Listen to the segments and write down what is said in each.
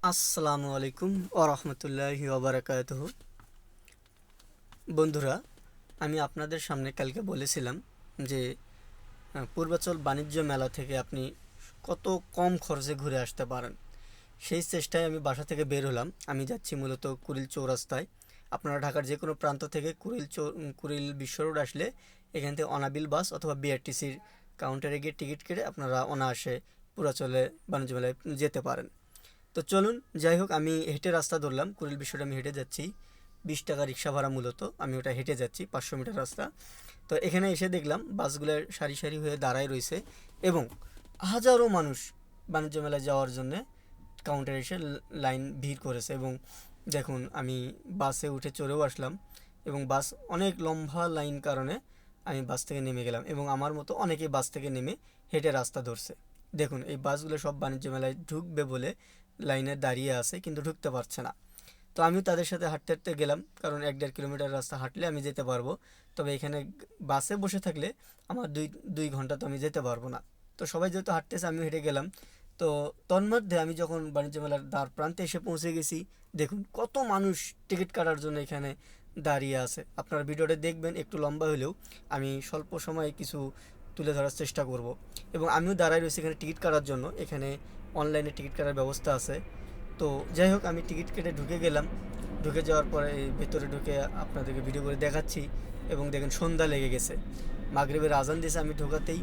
আসসালামু আলাইকুম ওরহমতুল্লাহি ওবরাকাতুহু। বন্ধুরা, আমি আপনাদের সামনে কালকে বলেছিলাম যে পূর্বাচল বাণিজ্য মেলা থেকে আপনি কত কম খরচে ঘুরে আসতে পারেন। সেই চেষ্টায় আমি বাসা থেকে বের হলাম। আমি যাচ্ছি মূলত কুড়িল চৌরাস্তায়। আপনারা ঢাকার যে কোনো প্রান্ত থেকে কুড়িল বিশ্ব রোড আসলে এখান থেকে অনাবিল বাস অথবা বিআরটিসির কাউন্টারে গিয়ে টিকিট কেটে আপনারা অনায়াসে পূর্বাচলে বাণিজ্য মেলায় যেতে পারেন। তো চলুন, যাই হোক, আমি হেঁটে রাস্তা ধরলাম। কুড়িল বিশ্বটা আমি হেঁটে যাচ্ছি। 20 টাকা রিক্সা ভাড়া, মূলত আমি ওটা হেঁটে যাচ্ছি 500 মিটার রাস্তা। তো এখানে এসে দেখলাম বাসগুলো সারি সারি হয়ে দাঁড়ায় রয়েছে এবং হাজারো মানুষ বাণিজ্য মেলায় যাওয়ার জন্যে কাউন্টারে এসে লাইন ভিড় করেছে। এবং দেখুন, আমি বাসে উঠে চড়েও আসলাম এবং বাস অনেক লম্বা লাইন কারণে আমি বাস থেকে নেমে গেলাম এবং আমার মতো অনেকেই বাস থেকে নেমে হেঁটে রাস্তা ধরছে। দেখুন, এই বাসগুলো সব বাণিজ্য মেলায় ঢুকবে বলে লাইনে দাঁড়িয়ে আছে, কিন্তু ঢুকতে পারছে না। তো আমি তাদের সাথে হাঁটতে হাঁটতে গেলাম, কারণ 1-1.5 কিলোমিটার রাস্তা হাঁটলে আমি যেতে পারবো। তবে এখানে বাসে বসে থাকলে আমার দুই দুই ঘন্টা তো আমি যেতে পারবো না। তো সবাই যেহেতু হাঁটতেছে, আমি হেঁটে গেলাম। তো তন্মধ্যে আমি যখন বাণিজ্য মেলার দ্বার প্রান্তে এসে পৌঁছে গেছি, দেখুন কত মানুষ টিকিট কাটার জন্য এখানে দাঁড়িয়ে আছে। আপনার ভিডিওটা দেখবেন, একটু লম্বা হলেও আমি স্বল্প সময়ে কিছু তুলে ধরার চেষ্টা করব। এবং আমিও দাঁড়াই রয়েছি এখানে টিকিট কাটার জন্য। এখানে অনলাইনে টিকিট কাটার ব্যবস্থা আছে। তো যাই হোক, আমি টিকিট কেটে ঢুকে গেলাম। ঢুকে যাওয়ার পরে এই ভেতরে ঢুকে আপনাদেরকে ভিডিও করে দেখাচ্ছি। এবং দেখেন, সন্ধ্যা লেগে গেছে, মাগরিবের আজান দিয়েছে আমি ঢোকাতেই।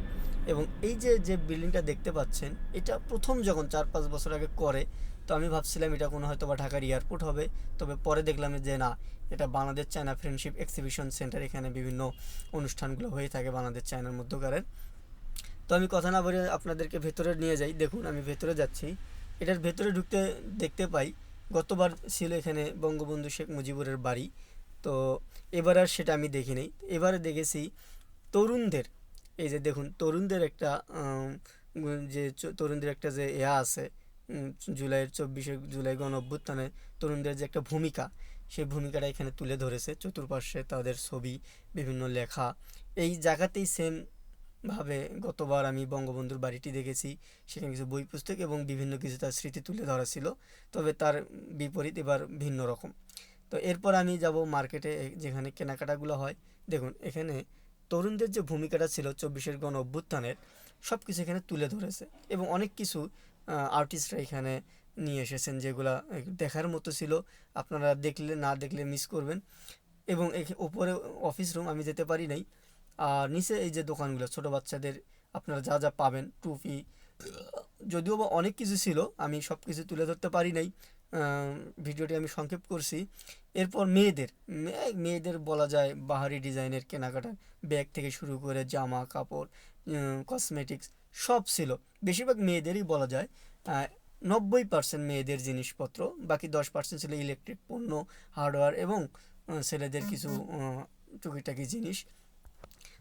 এবং এই যে যে বিল্ডিংটা দেখতে পাচ্ছেন, এটা প্রথম যখন 4-5 বছর আগে করে, তো আমি ভাবছিলাম এটা কোনো হয়তো বা ঢাকার এয়ারপোর্ট হবে। তবে পরে দেখলাম যে না, এটা Bangladesh China friendship exhibition centre. এখানে বিভিন্ন অনুষ্ঠানগুলো হয়ে থাকে বাংলাদেশ চায়নার মধ্যকারের। তো আমি কথা না বলে আপনাদেরকে ভেতরে নিয়ে যাই। দেখুন, আমি ভেতরে যাচ্ছি। এটার ভেতরে ঢুকতে দেখতে পাই গতবার ছিল এখানে বঙ্গবন্ধু শেখ মুজিবুরের বাড়ি। তো এবার আর সেটা আমি দেখি নাই। এবারে দেখেছি তরুণদের, এই যে দেখুন তরুণদের একটা তরুণদের একটা যে আছে, উম, 24শে জুলাই গণ অভ্যুত্থানে তরুণদের যে একটা ভূমিকা, সেই ভূমিকাটা এখানে তুলে ধরেছে। চতুর্পার্শ্বে তাদের ছবি, বিভিন্ন লেখা। এই জায়গাতেই সেম ভাবে গতবার আমি বঙ্গবন্ধুর বাড়িটি দেখেছি। সেখানে কিছু বই পুস্তক এবং বিভিন্ন কিছু তার স্মৃতি তুলে ধরা ছিল। তবে তার বিপরীত এবার ভিন্ন রকম। তো এরপর আমি যাব মার্কেটে, যেখানে কেনাকাটাগুলো হয়। দেখুন, এখানে তরুণদের যে ভূমিকাটা ছিল 24-এর গণ অভ্যুত্থানের, সব কিছু এখানে তুলে ধরেছে। এবং অনেক কিছু আর্টিস্টরা এখানে নিয়ে এসেছেন, যেগুলা দেখার মতো ছিল। আপনারা দেখলে, না দেখলে মিস করবেন। এবং উপরে অফিস রুম, আমি যেতে পারি নাই। আর নিচে এই যে দোকানগুলো, ছোট বাচ্চাদের আপনারা যা যা পাবেন, টুপি, যদিও বা অনেক কিছু ছিল, আমি সব কিছু তুলে ধরতে পারি নাই। আহ, ভিডিওটি আমি সংক্ষেপ করছি। এরপর মেয়েদের বলা যায় বাহারি ডিজাইনের কেনাকাটা, ব্যাগ থেকে শুরু করে জামা কাপড়, কসমেটিক্স, সব ছিল। বেশিরভাগ মেয়েদেরই বলা যায়। 90% মেয়েদের জিনিসপত্র, বাকি 10% ছিল ইলেকট্রিক পণ্য, হার্ডওয়্যার এবং ছেলেদের কিছু টুকিটাকি জিনিস।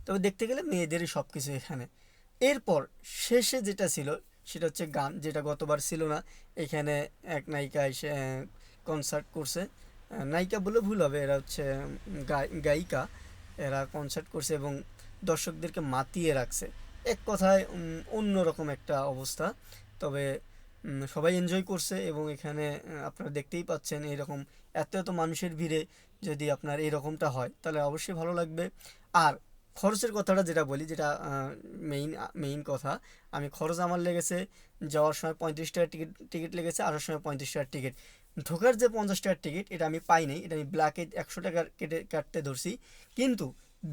তবে দেখতে গেলে মেয়েদেরই সব কিছু এখানে। এরপর শেষে যেটা ছিল, সেটা হচ্ছে গান, যেটা গতবার ছিল না। এখানে এক নায়িকা এসে কনসার্ট করছে। নায়িকা বলে ভুল হবে, এরা হচ্ছে গায়িকা। এরা কনসার্ট করছে এবং দর্শকদেরকে মাতিয়ে রাখছে। এক কথায় অন্যরকম একটা অবস্থা। তবে সবাই এনজয় করছে এবং এখানে আপনারা দেখতেই পাচ্ছেন এরকম এত এত মানুষের ভিড়ে যদি আপনার এরকমটা হয়, তাহলে অবশ্যই ভালো লাগবে। আর খরচের কথাটা যেটা বলি, যেটা মেইন মেইন কথা, আমি খরচ আমার লেগেছে যাওয়ার সময় 35 টাকার টিকিট টিকিট লেগেছে, আসার সময় 35 টাকার টিকিট। ঢোকার যে 50 টাকার টিকিট, এটা আমি পাই নাই, এটা আমি ব্ল্যাকে 100 টাকার কাটতে ধরছি। কিন্তু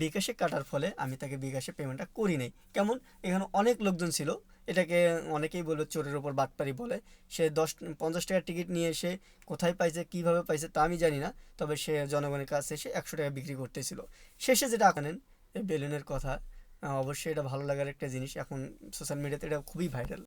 বিকাশে কাটার ফলে আমি তাকে বিকাশে পেমেন্টটা করি নাই। কেমন, এখানে অনেক লোকজন ছিল। এটাকে অনেকেই বলবে চোরের ওপর বাটপারি বলে। সে 50 টাকার টিকিট নিয়ে এসে কোথায় পাইছে, কীভাবে পাইছে, তা আমি জানি না। তবে সে জনগণের কাছে এসে 100 টাকা বিক্রি করতেছিল। শেষে যেটা আঁকানেন, এই বেলুনের কথা, অবশ্যই এটা ভালো লাগার একটা জিনিস। এখন সোশ্যাল মিডিয়াতে এটা খুবই ভাইরাল।